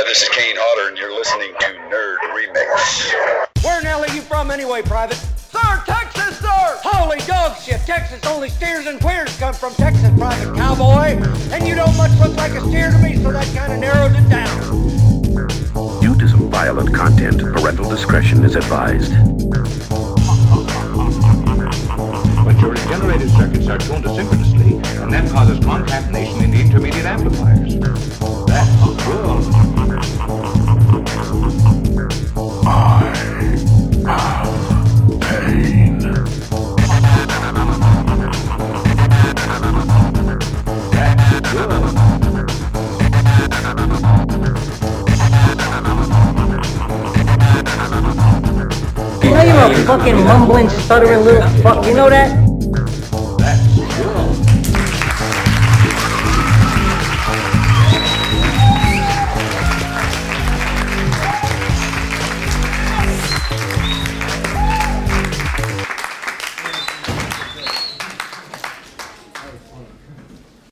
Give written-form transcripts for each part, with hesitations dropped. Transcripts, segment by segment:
Hi, this is Kane Hodder, and you're listening to Nerd Remix. Where in hell are you from anyway, Private? Sir, Texas, sir! Holy dog shit, Texas, only steers and queers come from Texas, Private Cowboy. And you don't much look like a steer to me, so that kind of narrows it down. Due to some violent content, parental discretion is advised. But your regenerated circuits are tuned asynchronously, and that causes concatenation in the intermediate amplifiers. That's good. I have pain. That's good. You know you're a fucking mumbling, stuttering little fuck, you know that? That's good.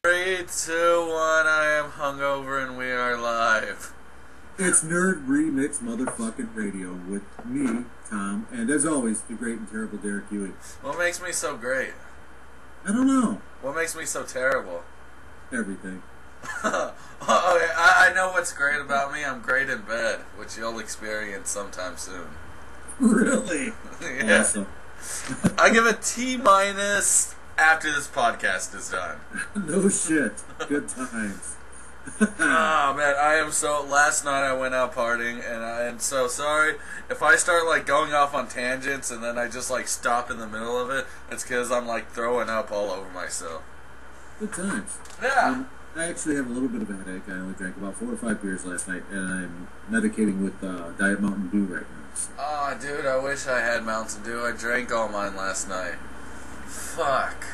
Three, two, one. I am hungover and we are live. It's Nerd Remix motherfucking radio with me, Tom, and as always, the great and terrible Derek Hewitt. What makes me so great? I don't know. What makes me so terrible? Everything. Okay, I know what's great about me. I'm great in bed, which you'll experience sometime soon. Really? Yeah. Awesome. I give a T- after this podcast is done. No shit. Good times. Oh man, I am so. Last night I went out partying, and I am so sorry if I start like going off on tangents and then I just like stop in the middle of it. It's because I'm like throwing up all over myself. Good times. Yeah. I actually have a little bit of a headache. I only drank about 4 or 5 beers last night, and I'm medicating with Diet Mountain Dew right now. So. Oh, dude, I wish I had Mountain Dew. I drank all mine last night. Fuck.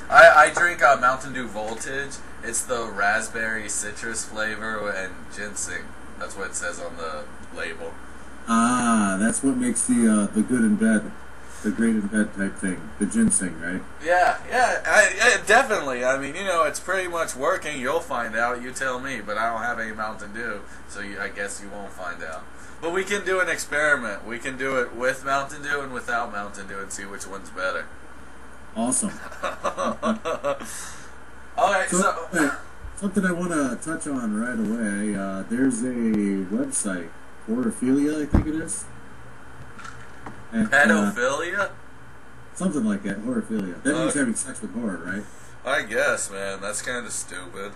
I drink Mountain Dew Voltage. It's the raspberry citrus flavor and ginseng. That's what it says on the label. Ah, that's what makes the good in bed, the great in bed type thing, the ginseng, right? Yeah, definitely. I mean, you know, it's pretty much working. You'll find out. You tell me. But I don't have any Mountain Dew, so I guess you won't find out. But we can do an experiment. We can do it with Mountain Dew and without Mountain Dew and see which one's better. Awesome. Alright, so something I want to touch on right away. There's a website, Horophilia, I think it is. And, pedophilia? Something like that, Horophilia. That means having sex with horror, right? I guess, man. That's kind of stupid.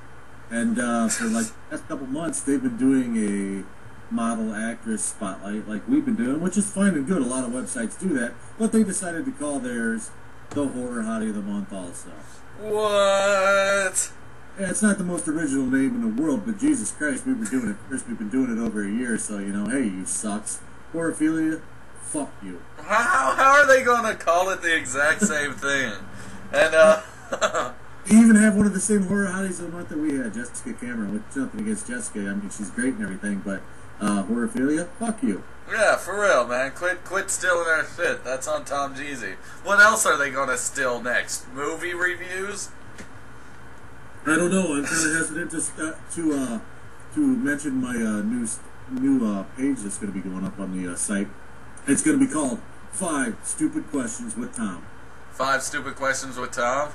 And for like the past couple months, they've been doing a model actress spotlight like we've been doing, which is fine and good. A lot of websites do that, but they decided to call theirs the Horror Hottie of the Month also. What? Yeah, it's not the most original name in the world, but Jesus Christ, we've been doing it. First, we've been doing it over a year, so you know, hey, you sucks. Horophilia, fuck you. How are they gonna call it the exact same thing? And You even have one of the same Horror Hotties of the Month that we had, Jessica Cameron. With nothing against Jessica, I mean she's great and everything, but Horophilia, fuck you. Yeah, for real, man. Quit stealing our shit. That's on Tom Jeezy. What else are they gonna steal next? Movie reviews? I don't know. I'm kind of hesitant to mention my new page that's going to be going up on the site. It's going to be called 5 Stupid Questions with Tom. 5 Stupid Questions with Tom?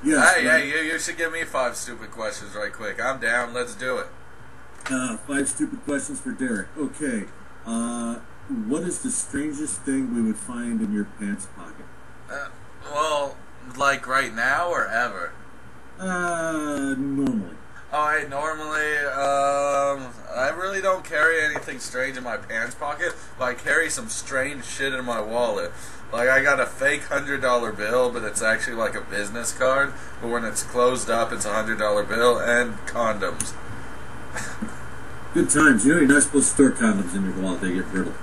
Yes. Hey, you should give me 5 stupid questions right quick. I'm down. Let's do it. 5 stupid questions for Derek. Okay. What is the strangest thing we would find in your pants pocket? Well, like right now or ever? Normally. Alright, normally, I really don't carry anything strange in my pants pocket, but I carry some strange shit in my wallet. Like, I got a fake $100 bill, but it's actually like a business card, but when it's closed up, it's a $100 bill, and condoms. Good times. You know you're not supposed to store condoms in your wallet. They get brittle.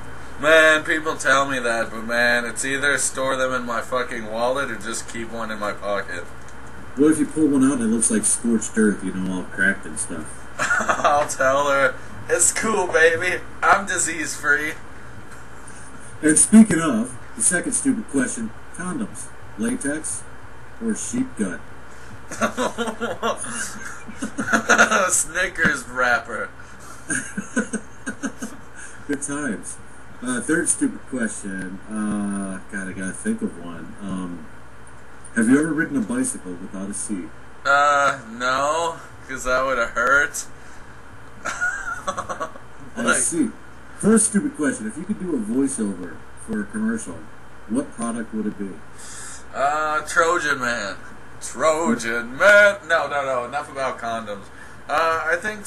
Man, people tell me that, but man, it's either store them in my fucking wallet or just keep one in my pocket. What if you pull one out and it looks like scorched earth, you know, all cracked and stuff? I'll tell her, it's cool, baby. I'm disease-free. And speaking of, the second stupid question, condoms, latex or sheep gut? Snickers wrapper. Good times. Third stupid question. God, I gotta think of one. Have you ever ridden a bicycle without a seat? No, because that would have hurt. I see. First stupid question. If you could do a voiceover for a commercial, what product would it be? Trojan Man. Trojan Man. No. Enough about condoms. I think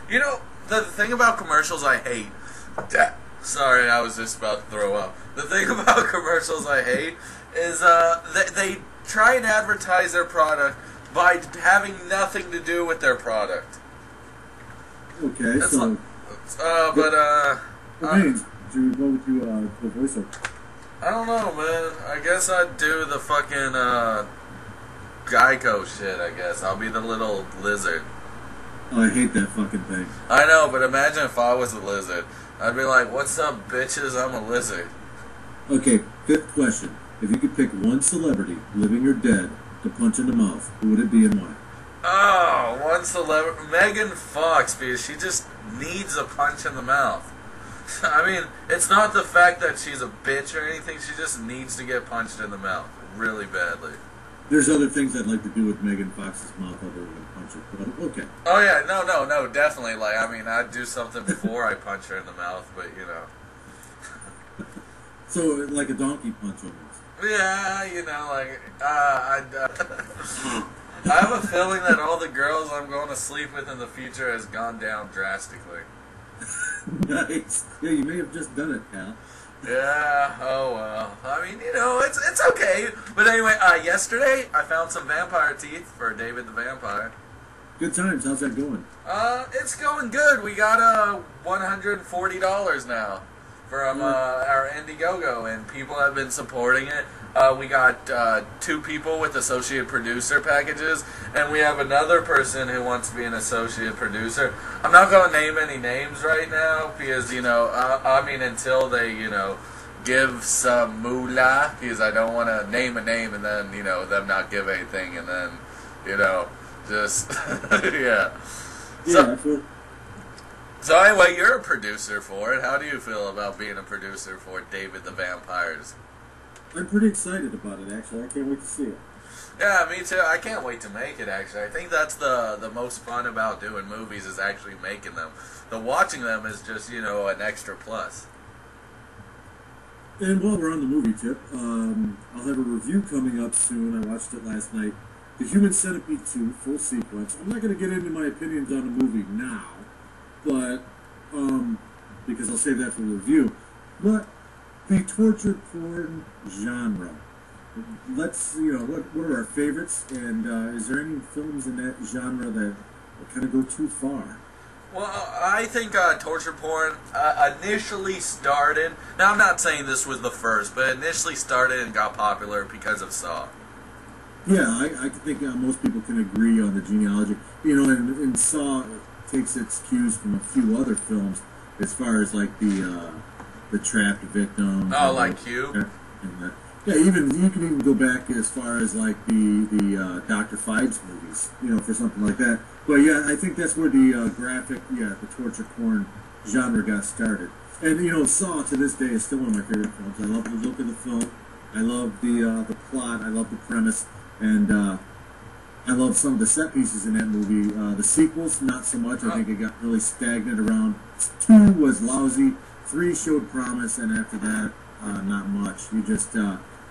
you know, the thing about commercials I hate. Sorry, I was just about to throw up. The thing about commercials I hate is they try and advertise their product by having nothing to do with their product. Okay, That's so... What means? Do you go with the voiceover? I don't know, man. I guess I'd do the fucking Geico shit, I guess. I'll be the little lizard. Oh, I hate that fucking thing. I know, but imagine if I was a lizard. I'd be like, what's up, bitches? I'm a lizard. Okay, fifth question. If you could pick one celebrity, living or dead, to punch in the mouth, who would it be and why? Oh, one celebrity. Megan Fox, because she just needs a punch in the mouth. I mean, it's not the fact that she's a bitch or anything. She just needs to get punched in the mouth really badly. There's other things I'd like to do with Megan Fox's mouth other than punch it, but okay. Oh, yeah, no, definitely. Like, I mean, I'd do something before I punch her in the mouth, but, you know. So, like a donkey punch almost. Yeah, you know, like, I have a feeling that all the girls I'm going to sleep with in the future has gone down drastically. Nice. Yeah, you may have just done it, pal. Yeah, oh well. I mean, you know, it's okay. But anyway, yesterday I found some vampire teeth for David the Vampire. Good times. How's that going? It's going good. We got $140 now from our Indiegogo, and people have been supporting it. We got 2 people with associate producer packages, and we have another person who wants to be an associate producer. I'm not going to name any names right now because, you know, I mean, until they, you know, give some moolah, because I don't want to name a name and then, you know, them not give anything and then, you know, just, yeah. So anyway, you're a producer for it. How do you feel about being a producer for David the Vampires? I'm pretty excited about it, actually. I can't wait to see it. Yeah, me too. I can't wait to make it, actually. I think that's the most fun about doing movies is actually making them. The watching them is just, you know, an extra plus. And while we're on the movie tip, I'll have a review coming up soon. I watched it last night. The Human Centipede 2, full sequence. I'm not going to get into my opinions on the movie now, but, because I'll save that for the review. But the torture porn genre. Let's, you know, what are our favorites, and is there any films in that genre that kind of go too far? Well, I think torture porn initially started, now I'm not saying this was the first, but initially started and got popular because of Saw. Yeah, I think most people can agree on the genealogy. You know, and Saw takes its cues from a few other films as far as like the trapped victim. Oh, like Cube? Yeah, even you can even go back as far as like the Dr. Phibes movies, you know, for something like that. But yeah, I think that's where the the torture porn genre got started. And you know, Saw to this day is still one of my favorite films. I love the look of the film. I love the plot. I love the premise, and I love some of the set pieces in that movie. The sequels, not so much. I think it got really stagnant around. 2 was lousy. 3 showed promise, and after that, not much. You just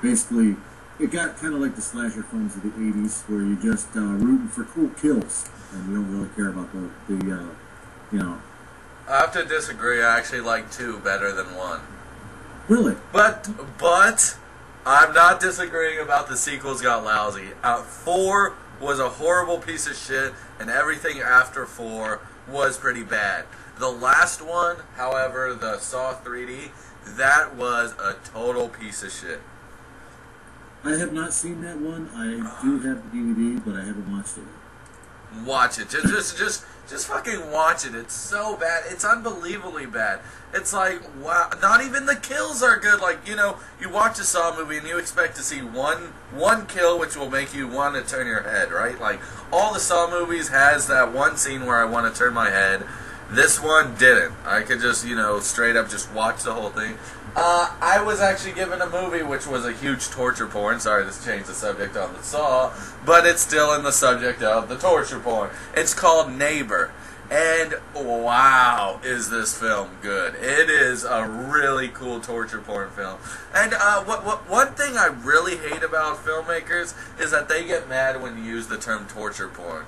basically, it got kind of like the slasher films of the 80s, where you just rooting for cool kills, and you don't really care about the you know. I have to disagree. I actually like 2 better than 1. Really? But I'm not disagreeing about the sequels got lousy. 4 was a horrible piece of shit, and everything after 4 was pretty bad. The last one, however, the Saw 3D, that was a total piece of shit. I have not seen that one. I do have the DVD, but I haven't watched it. Watch it. Just fucking watch it. It's so bad. It's unbelievably bad. It's like, wow. Not even the kills are good. Like, you know, you watch a Saw movie and you expect to see one kill which will make you want to turn your head, right? Like, all the Saw movies has that one scene where I want to turn my head. This one didn't. I could just, straight up just watch the whole thing. I was actually given a movie which was a huge torture porn. Sorry, this changed the subject on the Saw, but it's still in the subject of the torture porn. It's called Neighbor. And wow, is this film good. It is a really cool torture porn film. And one thing I really hate about filmmakers is that they get mad when you use the term torture porn.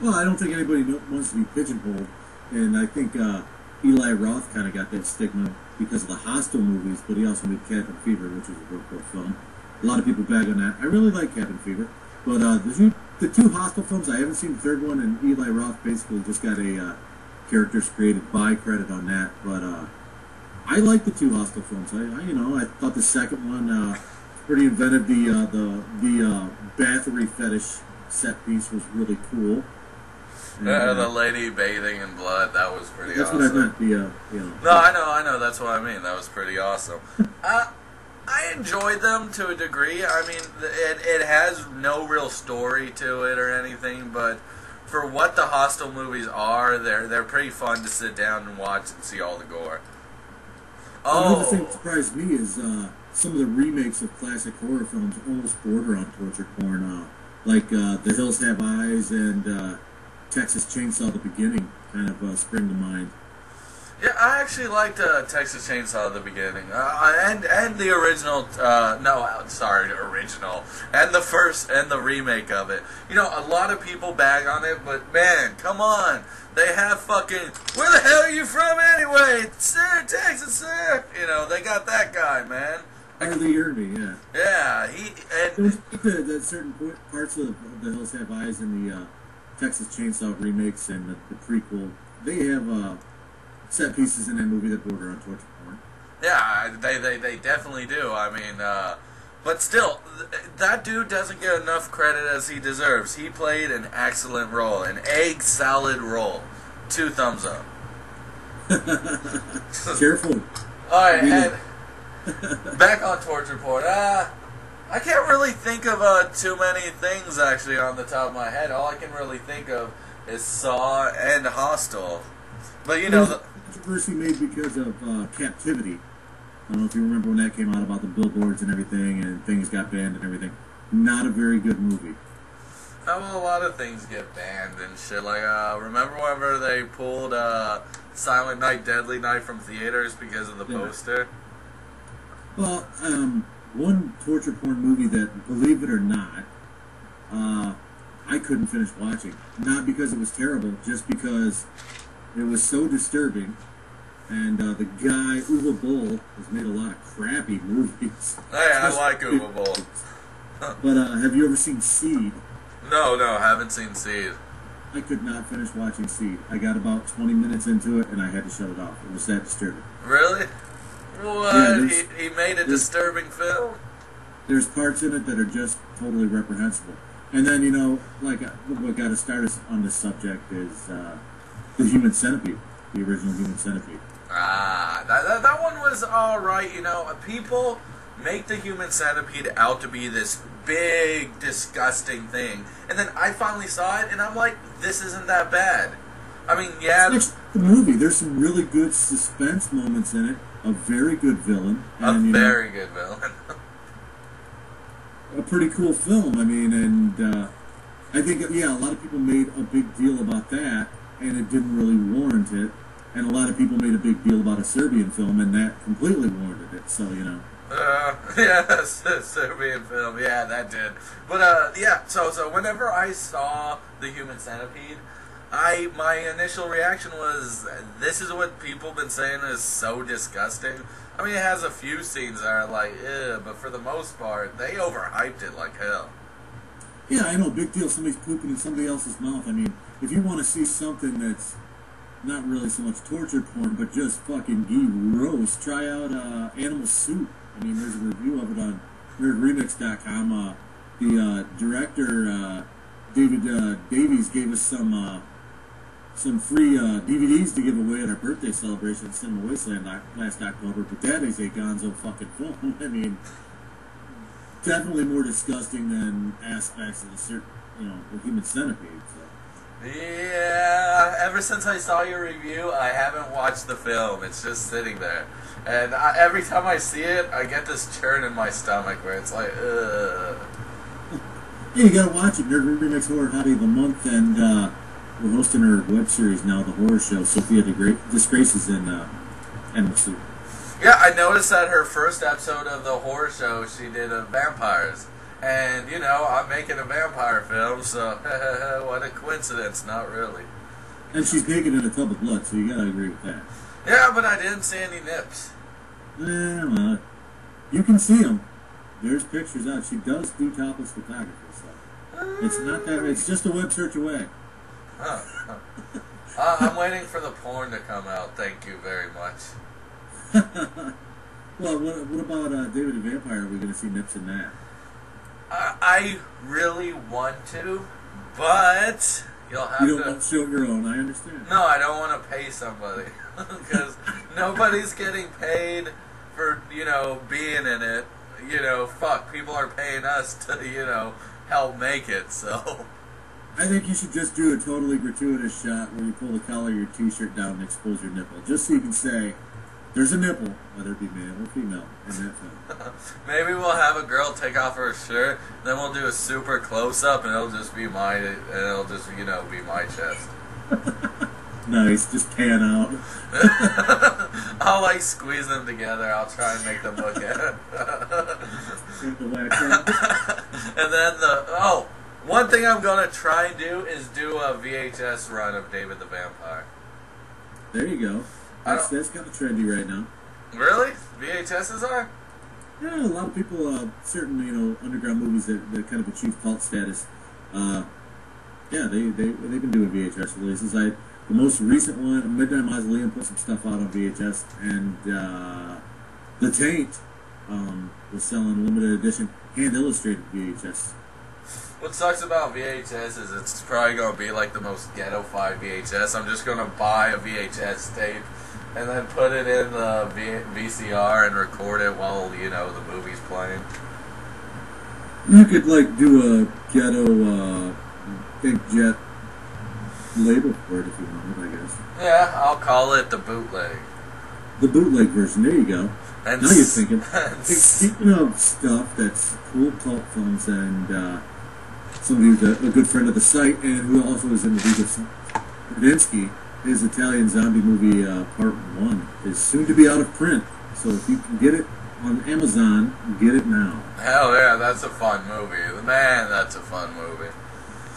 Well, I don't think anybody wants to be pigeonholed. And I think Eli Roth kind of got that stigma because of the Hostel movies, but he also made Cabin Fever, which was a real cool film. A lot of people bag on that. I really like Cabin Fever. But the two Hostel films, I haven't seen the third one, and Eli Roth basically just got a characters created by credit on that. But I like the two Hostel films. I thought the second one pretty inventive. The battery fetish set piece was really cool. The lady bathing in blood, that was pretty that's awesome. That's what I meant, No, I know, that's what I mean. That was pretty awesome. I enjoyed them to a degree. I mean, it has no real story to it or anything, but for what the Hostel movies are, they're pretty fun to sit down and watch and see all the gore. Another thing that surprised me is some of the remakes of classic horror films almost border on torture porn, like The Hills Have Eyes and Texas Chainsaw: The Beginning kind of spring to mind. Yeah, I actually liked Texas Chainsaw: The Beginning, and the original. Original, and the first and the remake of it. A lot of people bag on it, but man, come on, they have fucking. Where the hell are you from anyway? Sir, Texas, sir. They got that guy, man. Harley Erby, yeah. Yeah, the certain parts of The Hills Have Eyes in the Texas Chainsaw remakes and the prequel, they have set pieces in that movie that border on torture porn. Yeah, they definitely do. I mean, but still, that dude doesn't get enough credit as he deserves. He played an excellent role, an egg salad role. 2 thumbs up. Careful. All right, and back on torture porn. I can't really think of too many things actually on the top of my head. All I can really think of is Saw and Hostel. But the controversy made because of Captivity. I don't know if you remember when that came out about the billboards and everything, and things got banned and everything. Not a very good movie. Well, a lot of things get banned and shit. Like, remember whenever they pulled Silent Night, Deadly Night from theaters because of the poster? Well, one torture porn movie that, believe it or not, I couldn't finish watching. Not because it was terrible, just because it was so disturbing. And the guy, Uwe Boll, has made a lot of crappy movies. Hey, I like Uwe Boll. But have you ever seen Seed? No, haven't seen Seed. I could not finish watching Seed. I got about 20 minutes into it, and I had to shut it off. It was that disturbing. Really? What? Yeah, he made a disturbing film? There's parts in it that are just totally reprehensible. And then, what got us started on this subject is the Human Centipede, the original Human Centipede. That one was alright, people make the Human Centipede out to be this big, disgusting thing. And then I finally saw it, and I'm like, this isn't that bad. I mean, yeah. It's the movie. There's some really good suspense moments in it. A very good villain. And, very good villain. A pretty cool film. I mean, and I think, a lot of people made a big deal about that, and it didn't really warrant it. And a lot of people made a big deal about a Serbian film, and that completely warranted it. So, the Serbian film. Yeah, that did. But, so whenever I saw The Human Centipede, my initial reaction was, this is what people have been saying is so disgusting. I mean, it has a few scenes that are like, ew, but for the most part, they overhyped it like hell. Yeah, I know, big deal. Somebody's pooping in somebody else's mouth. I mean, if you want to see something that's not really so much torture porn, but just fucking gross, try out Animal Soup. I mean, there's a review of it on NerdRemix.com. The director, David Davies, gave us some free DVDs to give away at our birthday celebration at Cinema Wasteland last October, but that is a gonzo fucking film. I mean, definitely more disgusting than aspects of the Human Centipede. So. Yeah, ever since I saw your review, I haven't watched the film. It's just sitting there. And every time I see it, I get this churn in my stomach where it's like, ugh. Hey, you gotta watch it. NerdRemix Horror Hottie of the Month, and we're hosting her web series now, The Horror Show. Sophia Disgraces in Animal Soup. Yeah, I noticed that her first episode of The Horror Show, she did vampires. And, you know, I'm making a vampire film, so what a coincidence, not really. And she's naked in a tub of blood, so you gotta agree with that. Yeah, but I didn't see any nips. Well, you can see them. There's pictures out. She does do topless photography, so it's not that. It's just a web search away. Huh. I'm waiting for the porn to come out. Thank you very much. Well, what about David the Vampire? Are we going to see nips in that? I really want to, but you'll have to... You don't want to show your own, I understand. No, I don't want to pay somebody. Because nobody's getting paid for, you know, being in it. You know, fuck, people are paying us to, you know, help make it, so... I think you should just do a totally gratuitous shot where you pull the collar of your t-shirt down and expose your nipple. Just so you can say, there's a nipple, whether it be male or female, in that film. Maybe we'll have a girl take off her shirt, then we'll do a super close-up, and it'll just be you know, be my chest. Nice, just pan out. I'll, like, squeeze them together. I'll try and make them look at it. And then one thing I'm going to try and do is do a VHS run of David the Vampire. There you go. That's kind of trendy right now. Really? VHSs are? Yeah, a lot of people, certain, you know, underground movies that kind of achieve cult status, yeah, they've been doing VHS releases. The most recent one, Midnight Mausoleum, put some stuff out on VHS, and The Taint was selling limited edition hand-illustrated VHS. What sucks about VHS is it's probably going to be like the most ghetto-fied VHS. I'm just going to buy a VHS tape and then put it in the VCR and record it while, you know, the movie's playing. You could, like, do a ghetto inkjet label for it if you wanted, I guess. Yeah, I'll call it the bootleg. The bootleg version, there you go. And now you're thinking. Speaking of stuff that's cool cult films, and somebody who's a good friend of the site and who also is in the league of Radinsky, his Italian zombie movie Part 1 is soon to be out of print. So if you can get it on Amazon, get it now. Hell yeah, that's a fun movie. Man, that's a fun movie.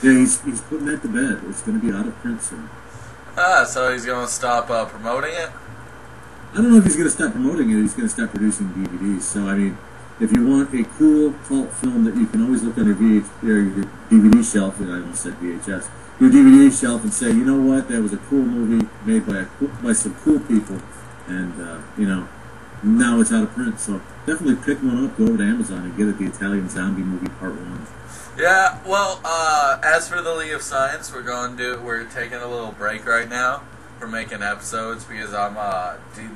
Yeah, he's putting that to bed. It's going to be out of print soon. So he's going to stop promoting it? I don't know if he's going to stop promoting it. He's going to stop producing DVDs. So, I mean, if you want a cool cult film that you can always look on your DVD shelf, and I almost said VHS, your DVD shelf and say, you know what, that was a cool movie made by some cool people, and, you know, now it's out of print. So definitely pick one up, go over to Amazon and get it, the Italian Zombie Movie Part 1. Yeah, well, as for the League of Science, we're taking a little break right now from making episodes because I'm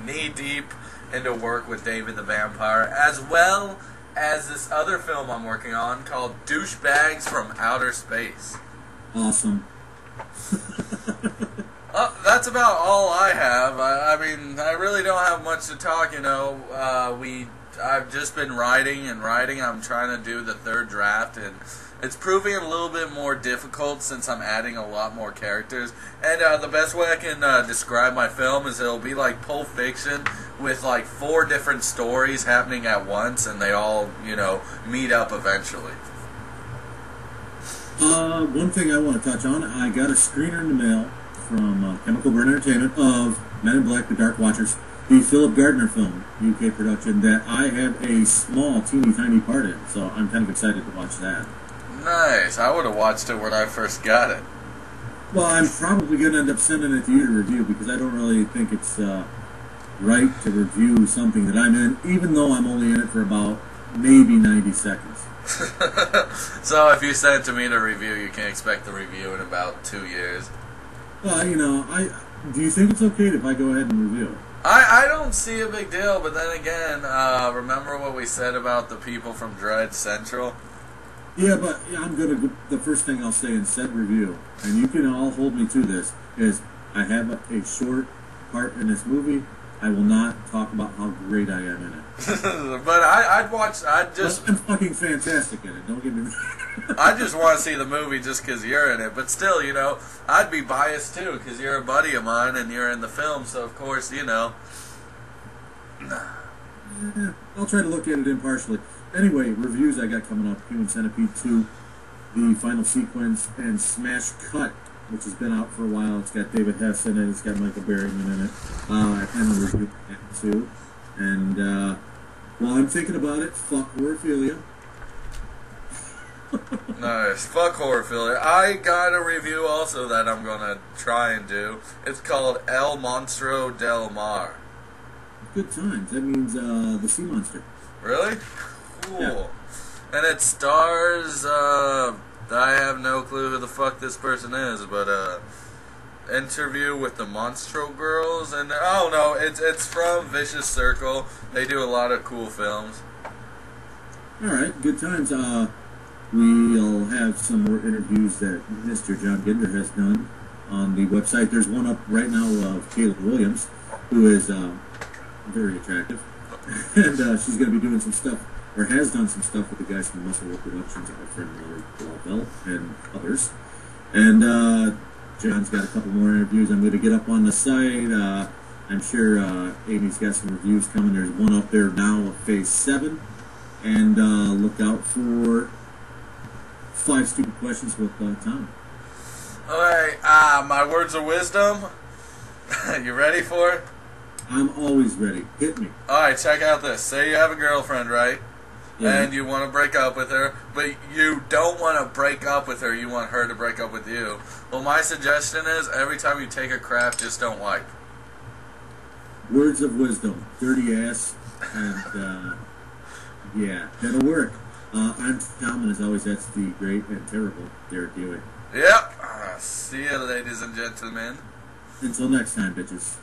knee-deep into work with David the Vampire, as well as this other film I'm working on called Douchebags from Outer Space. Awesome. That's about all I have. I mean, I really don't have much to talk, you know. I've just been writing. I'm trying to do the third draft, and it's proving a little bit more difficult since I'm adding a lot more characters. And the best way I can describe my film is it'll be like Pulp Fiction with like 4 different stories happening at once, and they all, you know, meet up eventually. One thing I want to touch on, I got a screener in the mail from Chemical Burn Entertainment of Men in Black, The Dark Watchers, the Philip Gardner film, UK production, that I have a small, teeny tiny part in, so I'm kind of excited to watch that. Nice. I would have watched it when I first got it. Well, I'm probably going to end up sending it to you to review because I don't really think it's right to review something that I'm in, even though I'm only in it for about maybe 90 seconds. So if you send it to me to review, you can expect the review in about 2 years. Well, you know, do you think it's okay if I go ahead and review it? I don't see a big deal, but then again, remember what we said about the people from Dread Central? Yeah, but I'm gonna. The first thing I'll say in said review, and you can all hold me to this, is I have a short part in this movie. I will not talk about how great I am in it. But I'd watch. I'd just. I'm fucking fantastic in it. Don't get me wrong. I just want to see the movie just because you're in it. But still, you know, I'd be biased too because you're a buddy of mine and you're in the film. So of course, you know. Yeah, I'll try to look at it impartially. Anyway, reviews I got coming up: Human Centipede 2, the final sequence, and Smash Cut, which has been out for a while. It's got David Hess in it. It's got Michael Berryman in it. And the review that too. And while I'm thinking about it, fuck Horrorphilia. Nice. Fuck Horrorphilia. I got a review also that I'm gonna try and do. It's called El Monstro del Mar. Good times. That means the sea monster. Really? Cool. Yeah. And it stars, I have no clue who the fuck this person is, but, Interview with the Monstro Girls, and, oh no, it's from Vicious Circle. They do a lot of cool films. Alright, good times. We'll have some more interviews that Mr. John Ginder has done on the website. There's one up right now of Caleb Williams, who is, very attractive. And she's going to be doing some stuff, or has done some stuff with the guys from Muscle Work Productions, our friend Miller Blauvelt, and others. And John's got a couple more interviews I'm going to get up on the site. I'm sure Amy's got some reviews coming. There's one up there now of Phase 7. And look out for 5 Stupid Questions with Tom. Alright, my words of wisdom. You ready for it? I'm always ready. Hit me. Alright, check out this. Say you have a girlfriend, right? Yeah. And you want to break up with her, but you don't want to break up with her, you want her to break up with you. Well, my suggestion is, every time you take a crap, just don't wipe. Words of wisdom. Dirty ass. And, yeah, that'll work. I'm Tom, and as always, that's the great and terrible Derek Ewing. Yep. See you, ladies and gentlemen. Until next time, bitches.